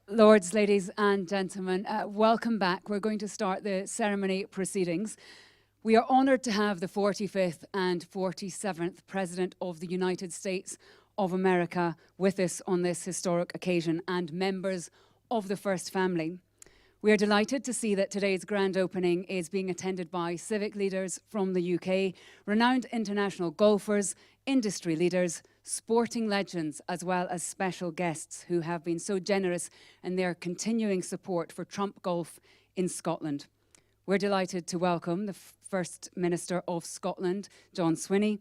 Lords, ladies and gentlemen, welcome back. We're going to start the ceremony proceedings. We are honoured to have the 45th and 47th President of the United States of America with us on this historic occasion and members of the First Family. We are delighted to see that today's grand opening is being attended by civic leaders from the UK, renowned international golfers, industry leaders, sporting legends, as well as special guests who have been so generous in their continuing support for Trump Golf in Scotland. We're delighted to welcome the First Minister of Scotland, John Swinney,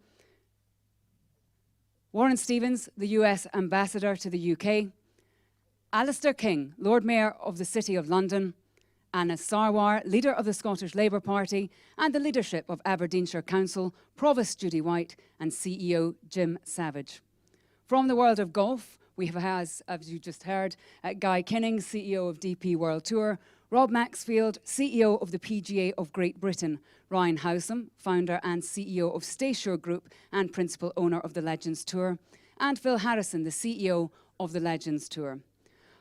Warren Stevens, the US Ambassador to the UK, Alistair King, Lord Mayor of the City of London, Anna Sarwar, leader of the Scottish Labour Party, and the leadership of Aberdeenshire Council, Provost Judy White, and CEO Jim Savage. From the world of golf, we have, as you just heard, Guy Kinning, CEO of DP World Tour, Rob Maxfield, CEO of the PGA of Great Britain, Ryan Howsam, founder and CEO of Staysure Group and principal owner of the Legends Tour, and Phil Harrison, the CEO of the Legends Tour.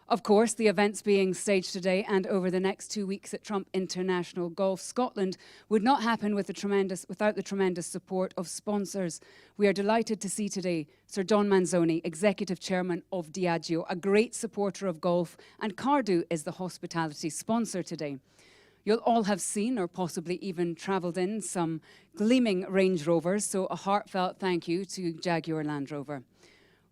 Of course, the events being staged today and over the next 2 weeks at Trump International Golf Scotland would not happen without the tremendous support of sponsors. We are delighted to see today Sir John Manzoni, Executive Chairman of Diageo, a great supporter of golf, and Cardew is the hospitality sponsor today. You'll all have seen or possibly even travelled in some gleaming Range Rovers, so a heartfelt thank you to Jaguar Land Rover.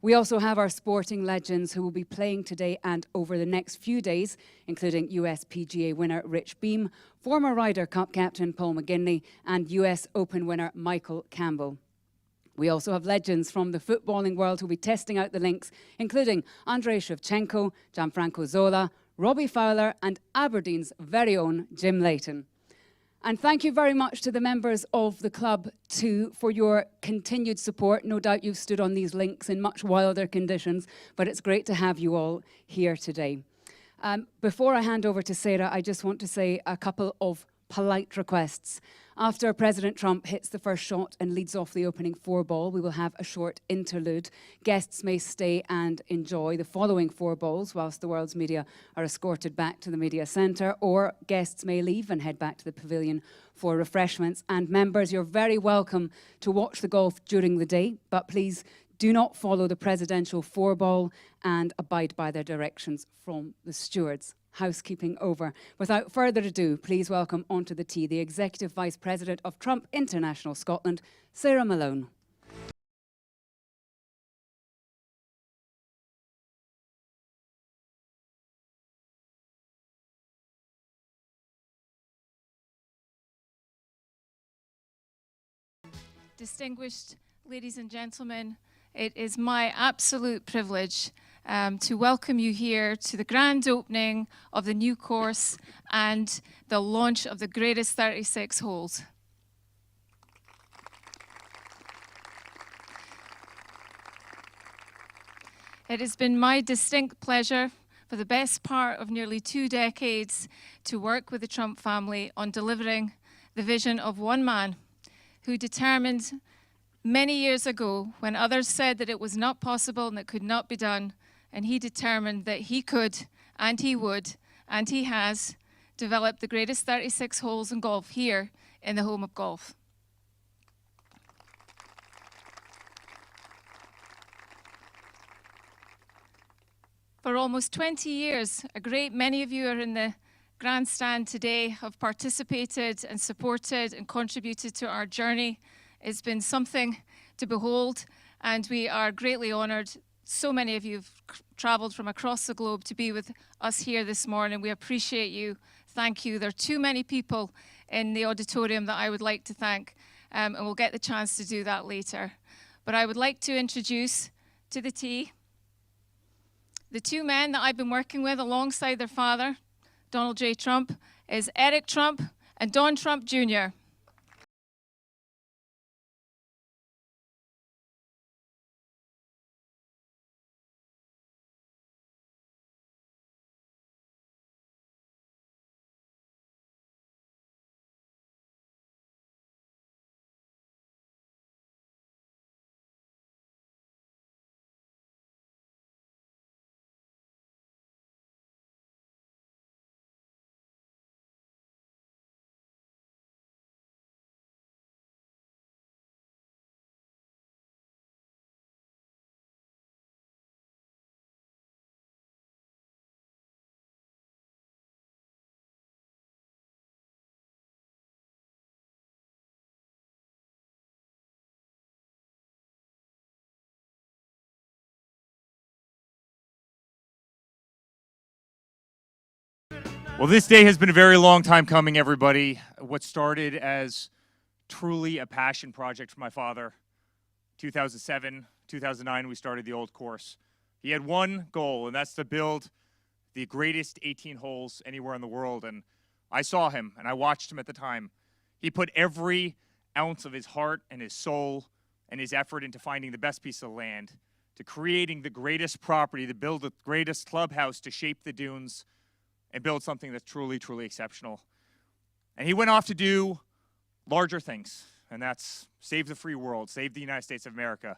We also have our sporting legends who will be playing today and over the next few days, including US PGA winner Rich Beem, former Ryder Cup captain Paul McGinley, and US Open winner Michael Campbell. We also have legends from the footballing world who will be testing out the links, including Andrei Shevchenko, Gianfranco Zola, Robbie Fowler, and Aberdeen's very own Jim Leighton. And thank you very much to the members of the club too for your continued support. No doubt you've stood on these links in much wilder conditions, but it's great to have you all here today. Before I hand over to Sarah, I just want to say a couple of polite requests. After President Trump hits the first shot and leads off the opening 4-ball, we will have a short interlude. Guests may stay and enjoy the following 4 balls whilst the world's media are escorted back to the media centre, or guests may leave and head back to the pavilion for refreshments. And members, you're very welcome to watch the golf during the day, but please do not follow the presidential 4-ball and abide by their directions from the stewards. Housekeeping over. Without further ado, please welcome onto the tee the Executive Vice President of Trump International Scotland, Sarah Malone. Distinguished ladies and gentlemen, it is my absolute privilege to welcome you here to the grand opening of the new course and the launch of the greatest 36 holes. It has been my distinct pleasure for the best part of nearly 2 decades to work with the Trump family on delivering the vision of one man who determined many years ago, when others said that it was not possible and it could not be done, and he determined that he could, and he would, and he has developed the greatest 36 holes in golf here in the home of golf. For almost 20 years, a great many of you are in the grandstand today, have participated and supported and contributed to our journey. It's been something to behold, and we are greatly honoured. So many of you have travelled from across the globe to be with us here this morning. We appreciate you. Thank you. There are too many people in the auditorium that I would like to thank, and we'll get the chance to do that later. But I would like to introduce to the tee the 2 men that I've been working with alongside their father, Donald J. Trump, is Eric Trump and Don Trump Jr. Well, this day has been a very long time coming, everybody. What started as truly a passion project for my father, 2007, 2009, we started the old course. He had one goal, and that's to build the greatest 18 holes anywhere in the world. And I saw him, and I watched him at the time. He put every ounce of his heart and his soul and his effort into finding the best piece of land, to creating the greatest property, to build the greatest clubhouse, to shape the dunes, and build something that's truly, truly exceptional. And he went off to do larger things, and that's save the free world, save the United States of America.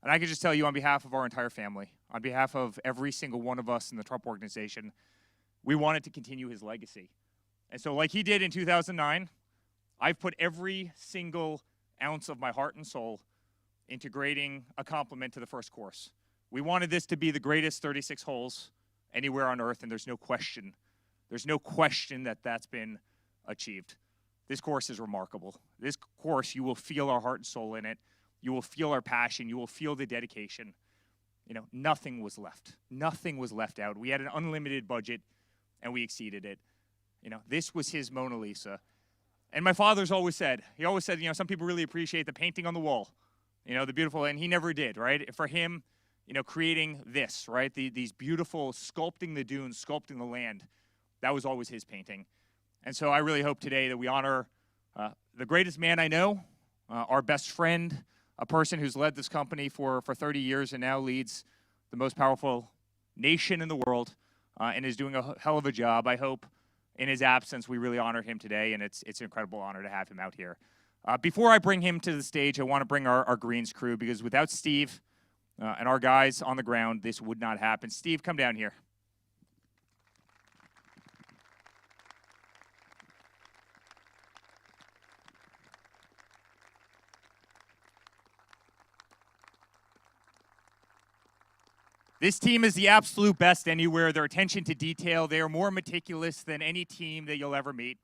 And I can just tell you on behalf of our entire family, on behalf of every single one of us in the Trump organization, we wanted to continue his legacy. And so like he did in 2009, I've put every single ounce of my heart and soul into grading a complement to the first course. We wanted this to be the greatest 36 holes anywhere on earth, and there's no question that that's been achieved. This course is remarkable. This course, you will feel our heart and soul in it. You will feel our passion. You will feel the dedication. You know, nothing was left. Nothing was left out. We had an unlimited budget, and we exceeded it. You know, this was his Mona Lisa. And my father's always said, you know, some people really appreciate the painting on the wall, you know, the beautiful, and he never did, right? For him, you know, creating this, right? These beautiful, sculpting the dunes, sculpting the land, that was always his painting. And so I really hope today that we honor the greatest man I know, our best friend, a person who's led this company for 30 years and now leads the most powerful nation in the world and is doing a hell of a job. I hope in his absence we really honor him today, and it's an incredible honor to have him out here. Before I bring him to the stage, I want to bring our greens crew, because without Steve and our guys on the ground, this would not happen. Steve, come down here. This team is the absolute best anywhere. Their attention to detail, they are more meticulous than any team that you'll ever meet.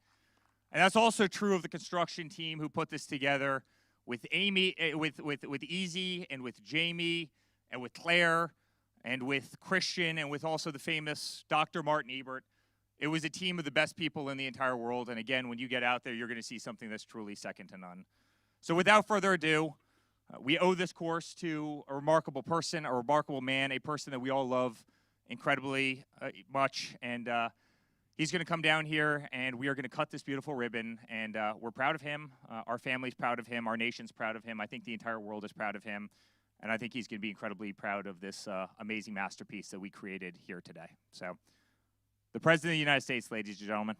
And that's also true of the construction team who put this together with Amy, with Easy, and with Jamie, and with Claire, and with Christian, and with also the famous Dr. Martin Ebert. It was a team of the best people in the entire world. And again, when you get out there, you're going to see something that's truly second to none. So without further ado, we owe this course to a remarkable person, a remarkable man, a person that we all love incredibly much. And he's going to come down here, and we are going to cut this beautiful ribbon. And we're proud of him. Our family's proud of him. Our nation's proud of him. I think the entire world is proud of him. And I think he's going to be incredibly proud of this amazing masterpiece that we created here today. So, the President of the United States, ladies and gentlemen.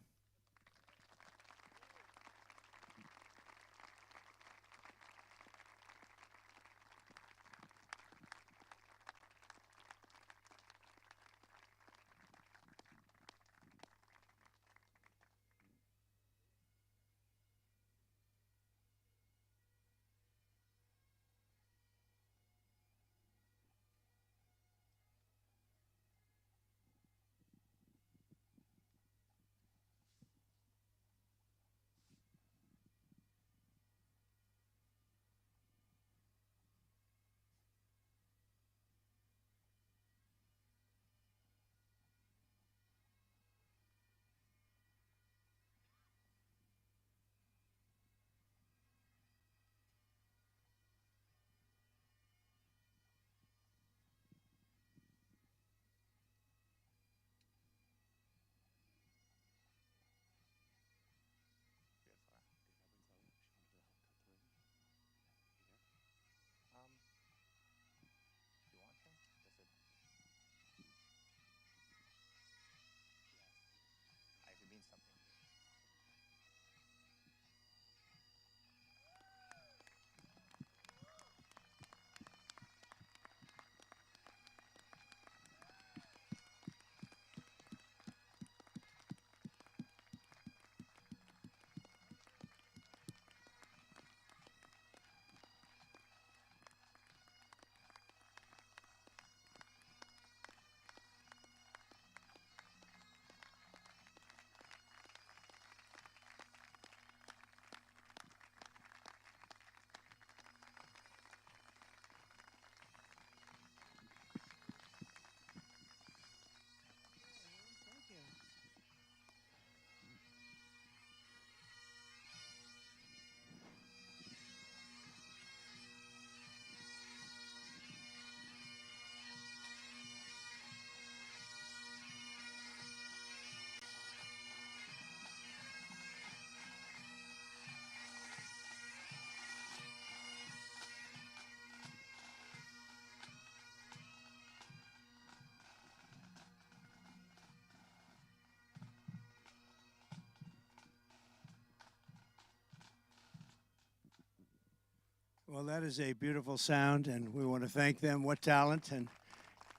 Well, that is a beautiful sound, and we want to thank them. What talent. And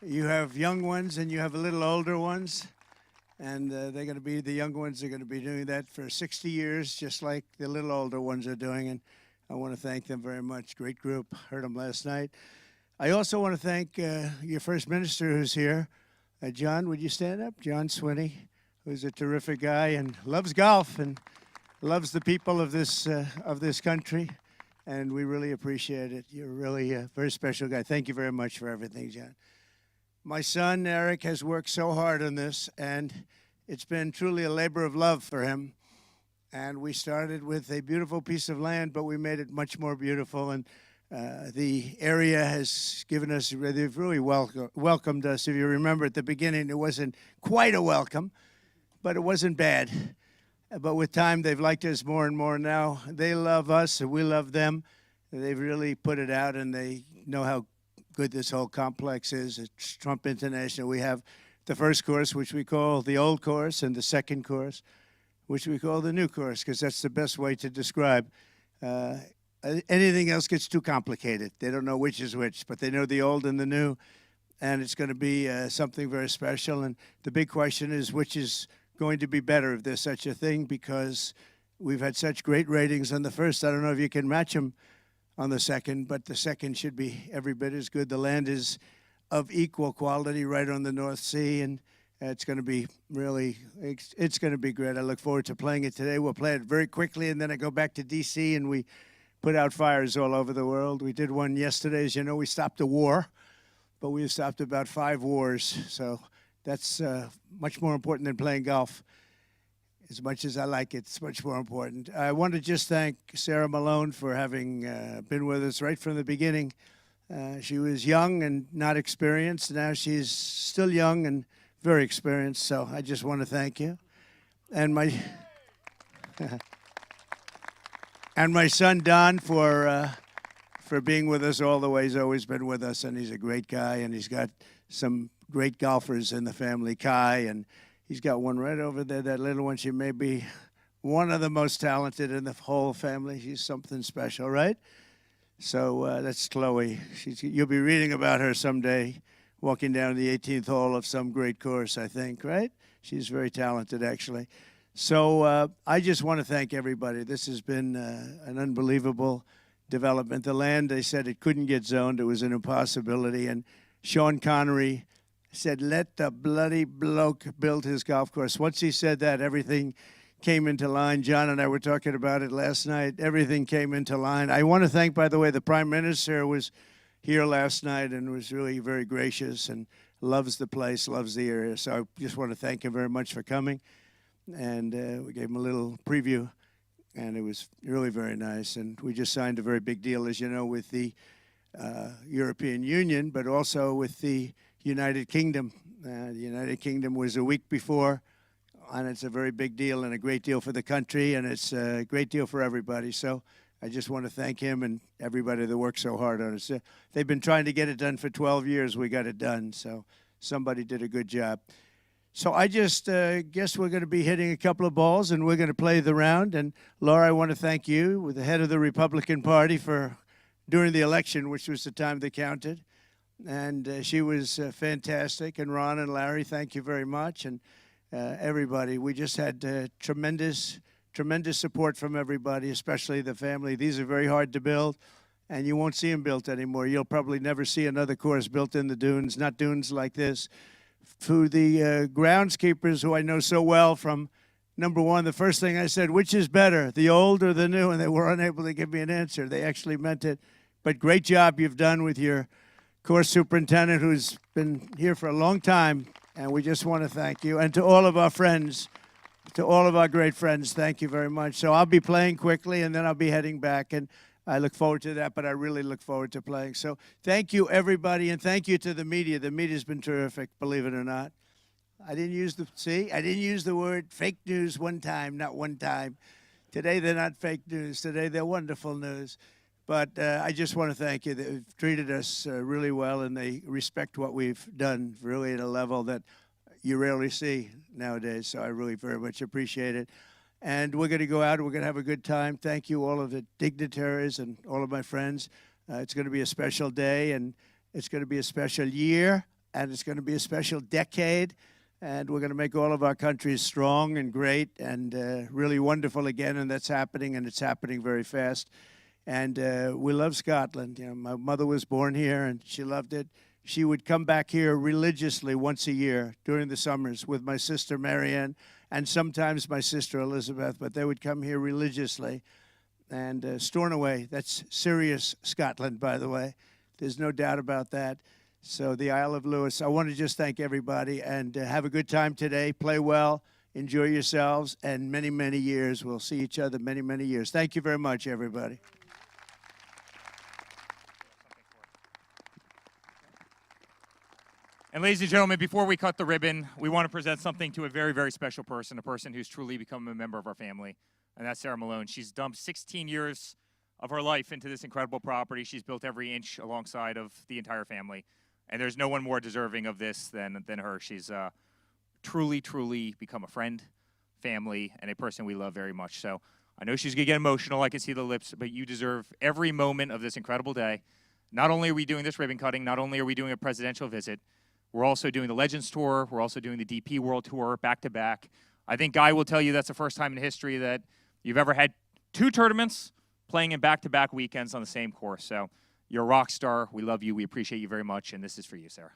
you have young ones and you have little older ones, and they're going to be, the young ones are going to be doing that for 60 years, just like the little older ones are doing, and I want to thank them very much. Great group. Heard them last night. I also want to thank your First Minister who's here. John, would you stand up? John Swinney, who's a terrific guy and loves golf and loves the people of this country, and we really appreciate it. You're really a very special guy. Thank you very much for everything, John. My son, Eric, has worked so hard on this, and it's been truly a labor of love for him. And we started with a beautiful piece of land, but we made it much more beautiful, and the area has given us, they've really welcomed us. If you remember at the beginning, it wasn't quite a welcome, but it wasn't bad. But with time, they've liked us more and more now. They love us, and we love them. They've really put it out, and they know how good this whole complex is. It's Trump International. We have the first course, which we call the old course, and the second course, which we call the new course, because that's the best way to describe. Anything else gets too complicated. They don't know which is which, but they know the old and the new, and it's going to be something very special. And the big question is, which is going to be better, if there's such a thing, because we've had such great ratings on the first. I don't know if you can match them on the second, but the second should be every bit as good. The land is of equal quality right on the North Sea, and it's going to be really, it's going to be great. I look forward to playing it today. We'll play it very quickly, and then I go back to D.C., and we put out fires all over the world. We did one yesterday. As you know, we stopped a war, but we stopped about 5 wars. So that's much more important than playing golf. As much as I like it, it's much more important. I want to just thank Sarah Malone for having been with us right from the beginning. She was young and not experienced. Now she's still young and very experienced. So I just want to thank you. And my and my son Don for being with us all the way. He's always been with us, and he's a great guy, and he's got some great golfers in the family. Kai, and he's got one right over there, that little one. She may be one of the most talented in the whole family. She's something special, right? So that's Chloe. You'll be reading about her someday, walking down the 18th hole of some great course, I think, right? She's very talented, actually. So I just want to thank everybody. This has been an unbelievable development. The land, they said it couldn't get zoned. It was an impossibility. And Sean Connery said, let the bloody bloke build his golf course. Once he said that, everything came into line. John and I were talking about it last night. Everything came into line. I want to thank, by the way, the Prime Minister was here last night and was really very gracious and loves the place, loves the area. So I just want to thank him very much for coming. And we gave him a little preview, and it was really very nice. And we just signed a very big deal, as you know, with the European Union, but also with the United Kingdom. The United Kingdom was a week before, and it's a very big deal and a great deal for the country, and it's a great deal for everybody. So I just want to thank him and everybody that worked so hard on it. They've been trying to get it done for 12 years. We got it done, so somebody did a good job. So I just guess we're going to be hitting a couple of balls, and we're going to play the round. And Laura, I want to thank you, with the head of the Republican Party, for during the election, which was the time they counted. And she was fantastic. And Ron and Larry, thank you very much. And everybody, we just had tremendous support from everybody, especially the family. These are very hard to build, and you won't see them built anymore. You'll probably never see another course built in the dunes, not dunes like this. To the groundskeepers, who I know so well, from number one, the first thing I said, which is better, the old or the new? And they were unable to give me an answer. They actually meant it. But great job you've done with your course superintendent, who's been here for a long time, and we just want to thank you. And to all of our friends, to all of our great friends, thank you very much. So I'll be playing quickly, and then I'll be heading back, and I look forward to that, but I really look forward to playing. So thank you, everybody, and thank you to the media. The media's been terrific, believe it or not. I didn't use the word fake news one time, not one time. Today they're not fake news. Today they're wonderful news. But I just want to thank you. They've treated us really well, and they respect what we've done really at a level that you rarely see nowadays. So I really very much appreciate it. And we're going to go out, and we're going to have a good time. Thank you, all of the dignitaries and all of my friends. It's going to be a special day, and it's going to be a special year, and it's going to be a special decade. And we're going to make all of our countries strong and great and really wonderful again. And that's happening, and it's happening very fast. And we love Scotland. You know, my mother was born here, and she loved it. She would come back here religiously once a year during the summers with my sister Marianne and sometimes my sister Elizabeth, but they would come here religiously. And Stornoway, that's serious Scotland, by the way. There's no doubt about that. So the Isle of Lewis, I want to just thank everybody and have a good time today. Play well, enjoy yourselves, and many, many years. We'll see each other many, many years. Thank you very much, everybody. And ladies and gentlemen, before we cut the ribbon, we want to present something to a very, very special person, a person who's truly become a member of our family, and that's Sarah Malone. She's dumped 16 years of her life into this incredible property. She's built every inch alongside of the entire family. And there's no one more deserving of this than her. She's truly, truly become a friend, family, and a person we love very much. So I know she's going to get emotional. I can see the lips, but you deserve every moment of this incredible day. Not only are we doing this ribbon cutting, not only are we doing a presidential visit, we're also doing the Legends Tour. We're also doing the DP World Tour back to back. I think Guy will tell you that's the first time in history that you've ever had 2 tournaments playing in back-to-back weekends on the same course. So you're a rock star. We love you. We appreciate you very much. And this is for you, Sarah.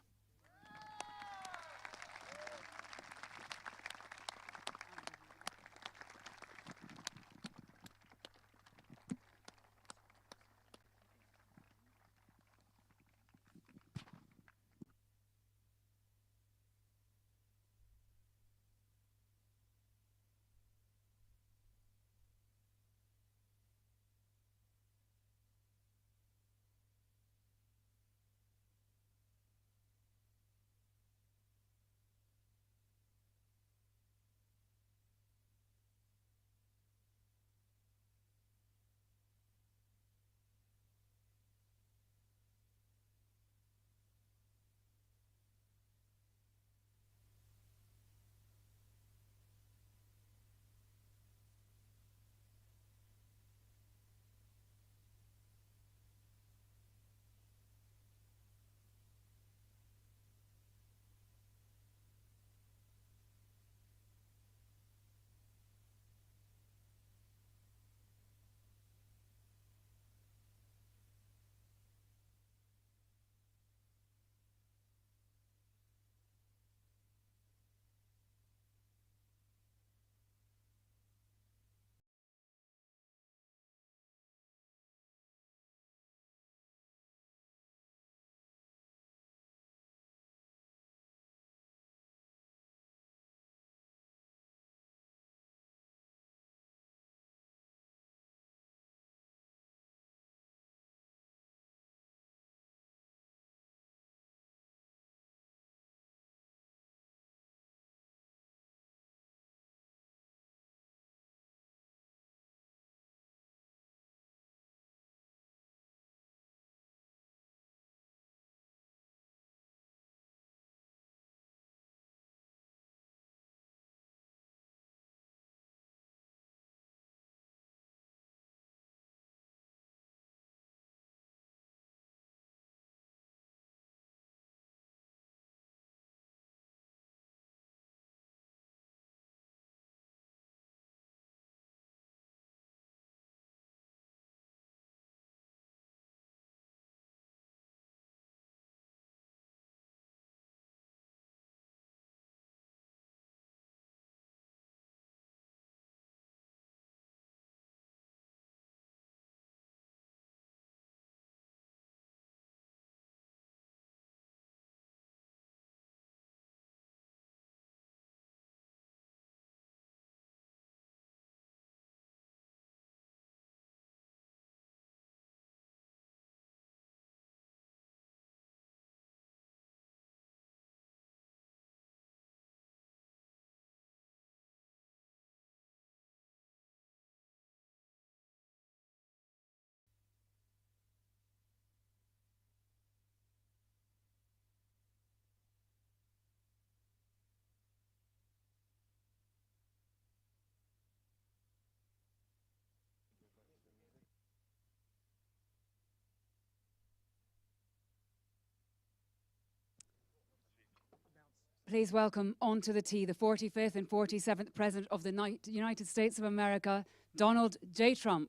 please welcome onto the tee the 45th and 47th President of the United States of America, Donald J. Trump.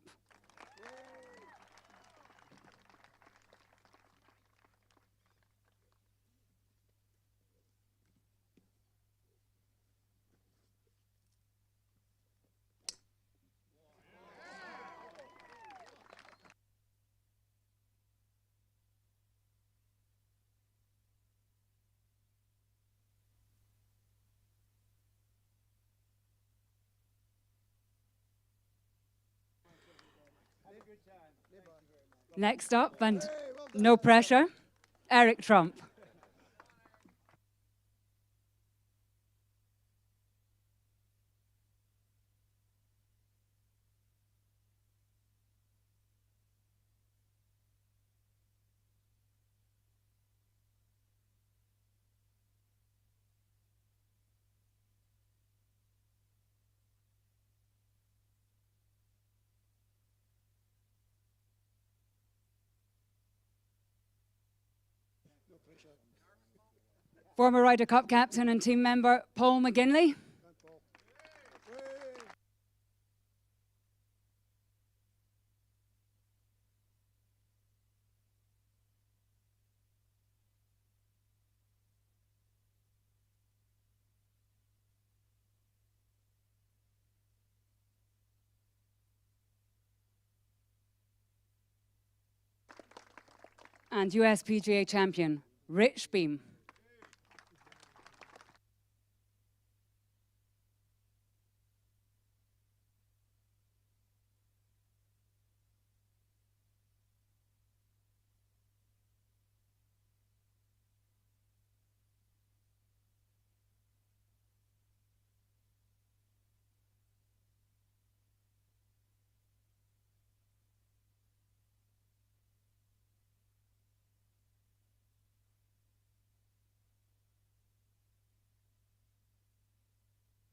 Next up, and no pressure, Eric Trump. Former Ryder Cup captain and team member Paul McGinley. And US PGA champion Rich Beem.